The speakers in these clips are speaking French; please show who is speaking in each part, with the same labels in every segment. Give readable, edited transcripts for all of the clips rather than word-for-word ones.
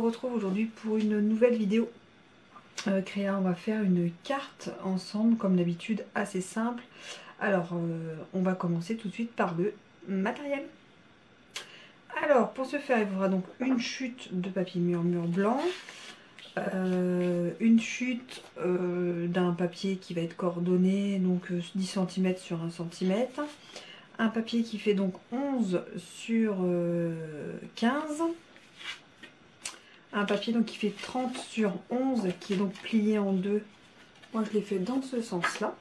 Speaker 1: retrouve aujourd'hui pour une nouvelle vidéo créa. On va faire une carte ensemble comme d'habitude, assez simple. Alors on va commencer tout de suite par le matériel. Alors pour ce faire il faudra donc une chute de papier murmure blanc, une chute d'un papier qui va être coordonné, donc 10 cm sur 1 cm, un papier qui fait donc 11 sur 15, un papier donc qui fait 30 sur 11 qui est donc plié en deux. Moi je l'ai fait dans ce sens là.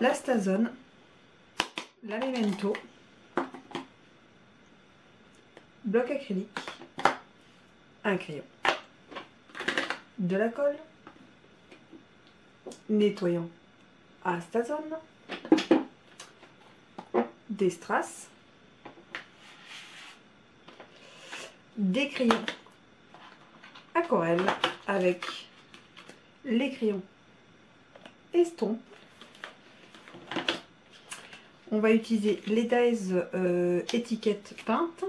Speaker 1: La Stazone, la Memento, bloc acrylique, un crayon, de la colle, nettoyant à Stazone, des strass, des crayons aquarelle avec les crayons estompe. On va utiliser les dies étiquette peinte,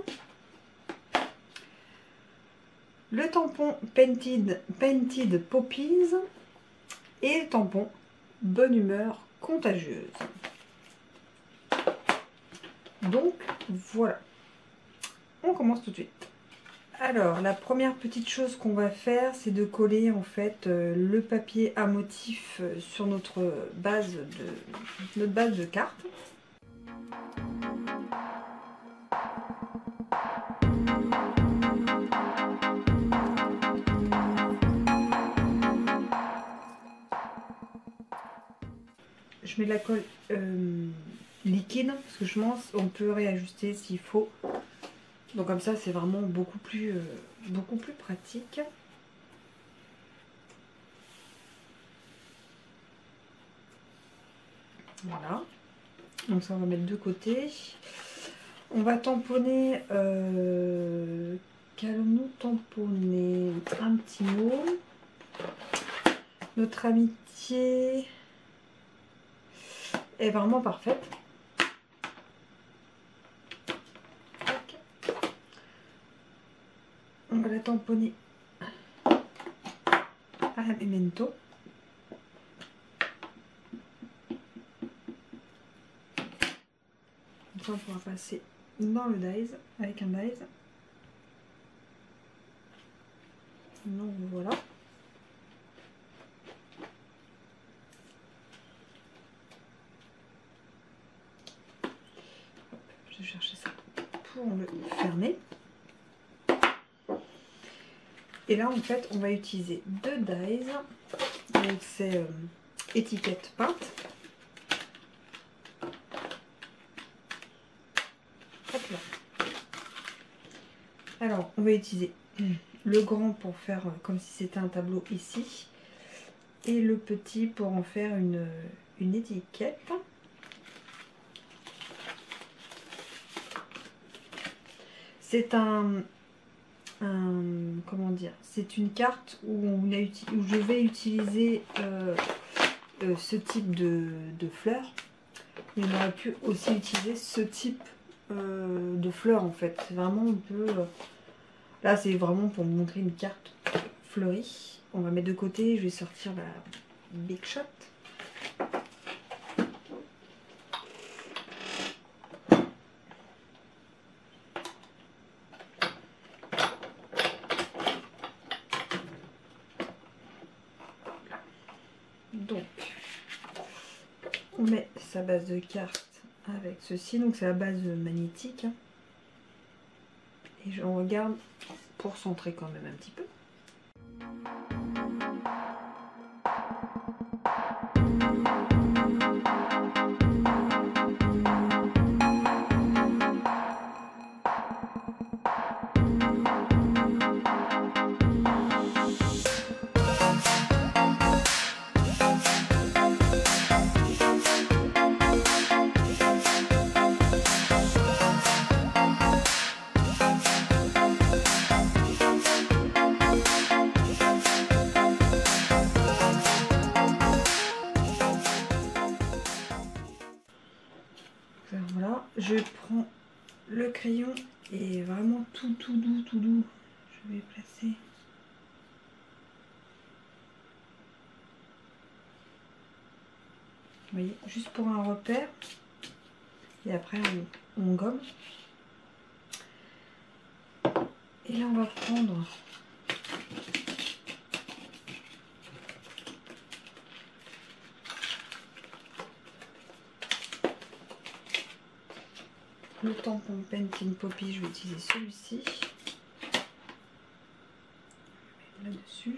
Speaker 1: le tampon Painted Poppies et le tampon Bonne Humeur Contagieuse. Donc voilà, on commence tout de suite. Alors la première petite chose qu'on va faire, c'est de coller en fait le papier à motif sur notre base de carte. Je mets de la colle liquide parce que je pense on peut réajuster s'il faut. Donc comme ça c'est vraiment beaucoup plus pratique. Voilà. Donc ça on va mettre de côté. On va tamponner. Qu'allons-nous tamponner? Un petit mot. Notre amitié est vraiment parfaite. On va la tamponner à la Memento. Comme ça on pourra passer dans le dies avec un dies. Donc voilà. Je vais chercher ça pour le fermer. Et là en fait on va utiliser deux dies. Donc c'est étiquette peinte. Hop là. Alors on va utiliser le grand pour faire comme si c'était un tableau ici. Et le petit pour en faire une étiquette. C'est comment dire, c'est une carte où je vais utiliser ce type de fleurs. Mais on aurait pu aussi utiliser ce type de fleurs en fait. C'est vraiment un peu... là c'est vraiment pour vous montrer une carte fleurie. On va mettre de côté, je vais sortir la Big Shot. Donc, on met sa base de carte avec ceci. Donc, c'est la base magnétique. Et on regarde pour centrer quand même un petit peu. Voilà, je prends le crayon est vraiment tout doux, tout doux. Je vais placer. Vous voyez, juste pour un repère. Et après on gomme. Et là on va prendre le tampon Painting Poppy, je vais utiliser celui-ci. Là-dessus.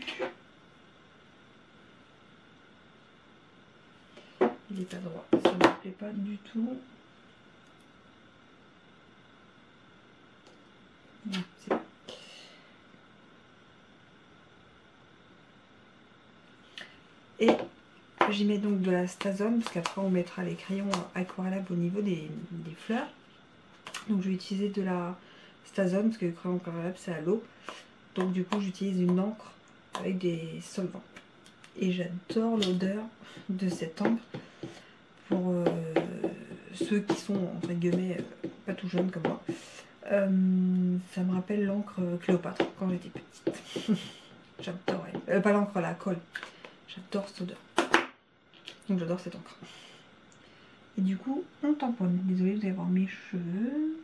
Speaker 1: Il n'est pas droit, ça ne me plaît pas du tout. Non, c'est bon. Et j'y mets donc de la Stazone, parce qu'après on mettra les crayons aquarellables au niveau des fleurs. Donc je vais utiliser de la Stazone, parce que le crayon aquarellable c'est à l'eau. Donc du coup j'utilise une encre avec des solvants. Et j'adore l'odeur de cette encre pour ceux qui sont entre guillemets pas tout jeunes comme moi. Ça me rappelle l'encre Cléopâtre quand j'étais petite. J'adorais. Pas l'encre, la colle. J'adore cette odeur. Donc j'adore cette encre. Et du coup on tamponne. Désolée, vous allez voir mes cheveux.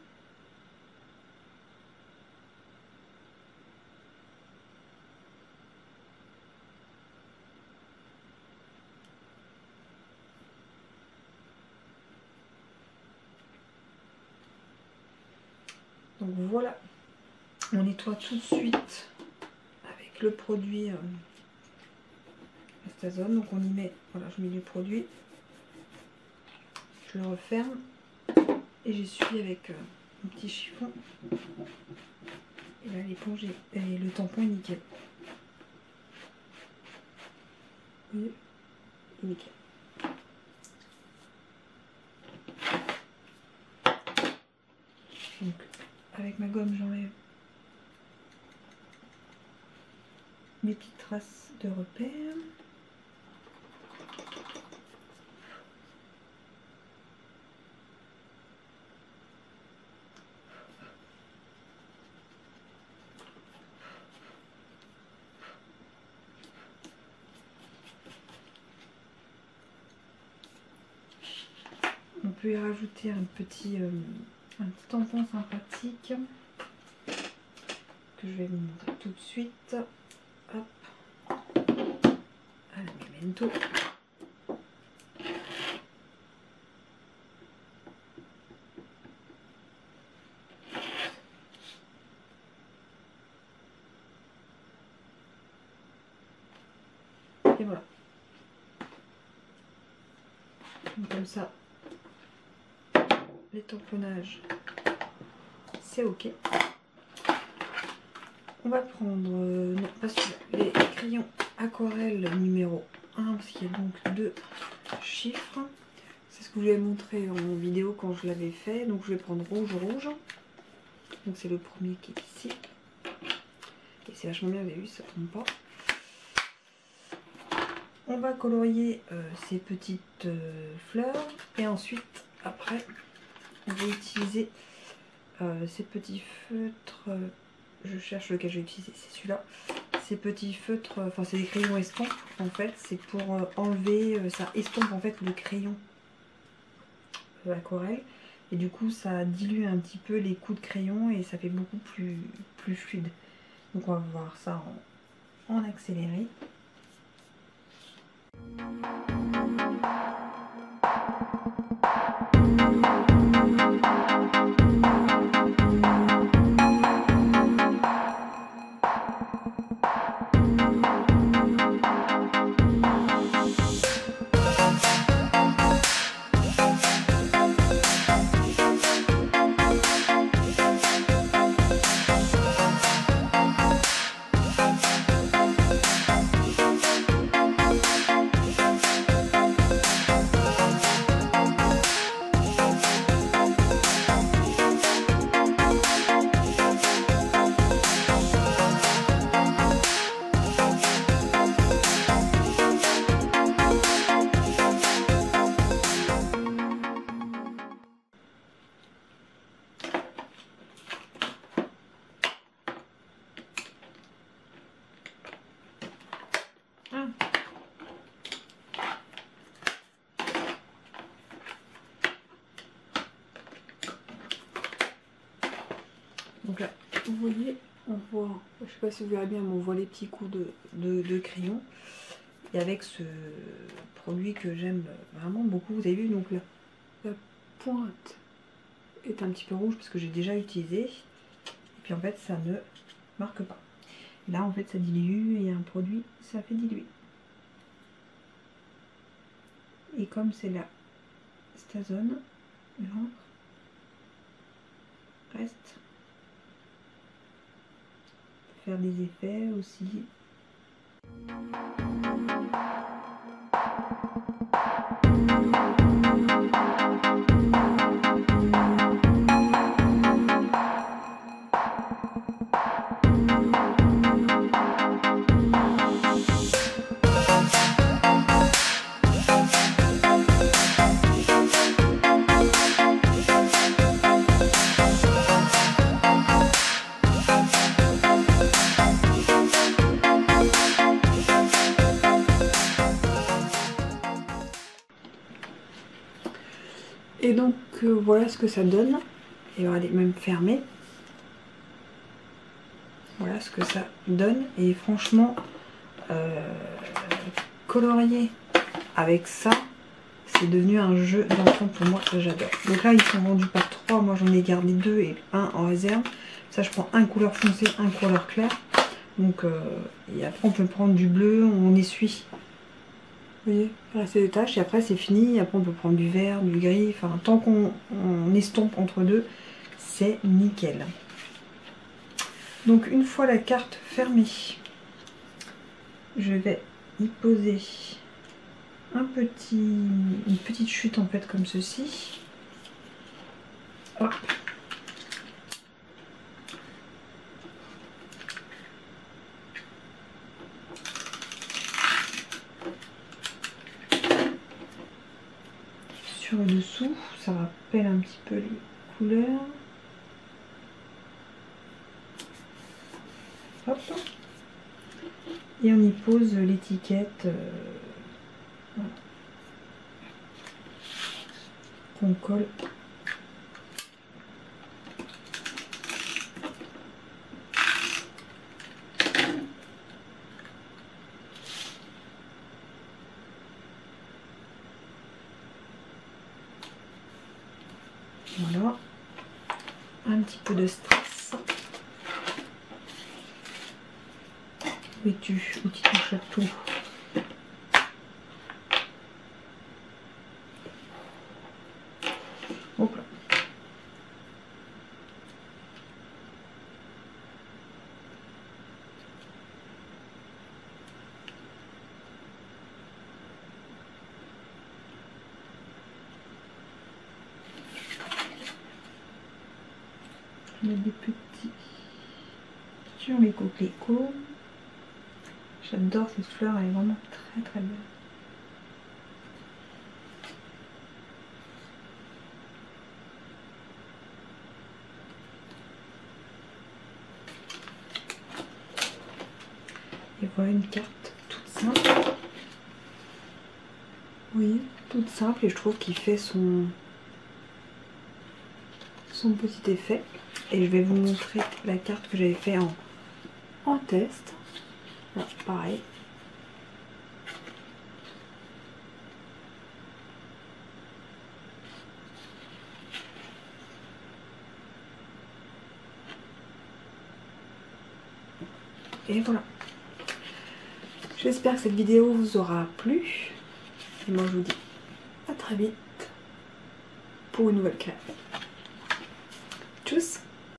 Speaker 1: Donc voilà, on nettoie tout de suite avec le produit Stazone. Donc on y met, voilà, je mets du produit, je le referme et j'essuie avec un petit chiffon. Et là l'éponge et le tampon est nickel. Et nickel. Donc avec ma gomme j'enlève mes petites traces de repères. On peut y rajouter un petit tampon sympathique que je vais vous montrer tout de suite. Hop, à la Memento. Et voilà. Donc comme ça, les tamponnages, c'est ok. On va prendre, non pas celui-là, les crayons aquarelle numéro 1, parce qu'il y a donc 2 chiffres. C'est ce que je vous ai montré en vidéo quand je l'avais fait. Donc je vais prendre rouge. Donc c'est le premier qui est ici. Et c'est vachement bien, vous avez vu, ça tombe pas. On va colorier ces petites fleurs. Et ensuite, après, on va utiliser ces petits feutres. Je cherche lequel je vais utiliser, c'est celui-là. Ces petits feutres, enfin c'est des crayons estampes en fait. C'est pour enlever, ça estompe en fait le crayon aquarelle. Et du coup ça dilue un petit peu les coups de crayon et ça fait beaucoup plus fluide. Donc on va voir ça en accéléré. vous voyez, on voit, je sais pas si vous verrez bien, mais on voit les petits coups de crayon. Et avec ce produit que j'aime vraiment beaucoup, vous avez vu, donc la pointe est un petit peu rouge parce que j'ai déjà utilisé. Et puis en fait, ça ne marque pas. Là, en fait, ça dilue et un produit, ça fait diluer. Et comme c'est la Stazone, l'encre reste. Faire des effets aussi. Et donc voilà ce que ça donne. Et regardez, même fermé. Voilà ce que ça donne. Et franchement, colorier avec ça, c'est devenu un jeu d'enfant pour moi que j'adore. Donc là, ils sont vendus par 3. Moi, j'en ai gardé 2 et 1 en réserve. Ça, je prends un couleur foncé, un couleur clair. Donc, et après, on peut prendre du bleu, on essuie. Vous voyez, il reste des taches et après c'est fini. Après on peut prendre du vert, du gris, enfin tant qu'on estompe entre deux, c'est nickel. Donc une fois la carte fermée, je vais y poser une petite chute en fait comme ceci. Hop. Sur le dessous, ça rappelle un petit peu les couleurs. Hop. Et on y pose l'étiquette voilà, qu'on colle. Voilà, un petit peu de strass. Où es-tu? Où tu touches à tout? Hop là. Je mets des petits sur les coquelicots. J'adore cette fleur, elle est vraiment très très belle. Et voilà une carte toute simple. Oui, toute simple et je trouve qu'il fait son petit effet. Et je vais vous montrer la carte que j'avais fait en test. Là, pareil. Et voilà. J'espère que cette vidéo vous aura plu. Et moi je vous dis à très vite pour une nouvelle création. Tchuss!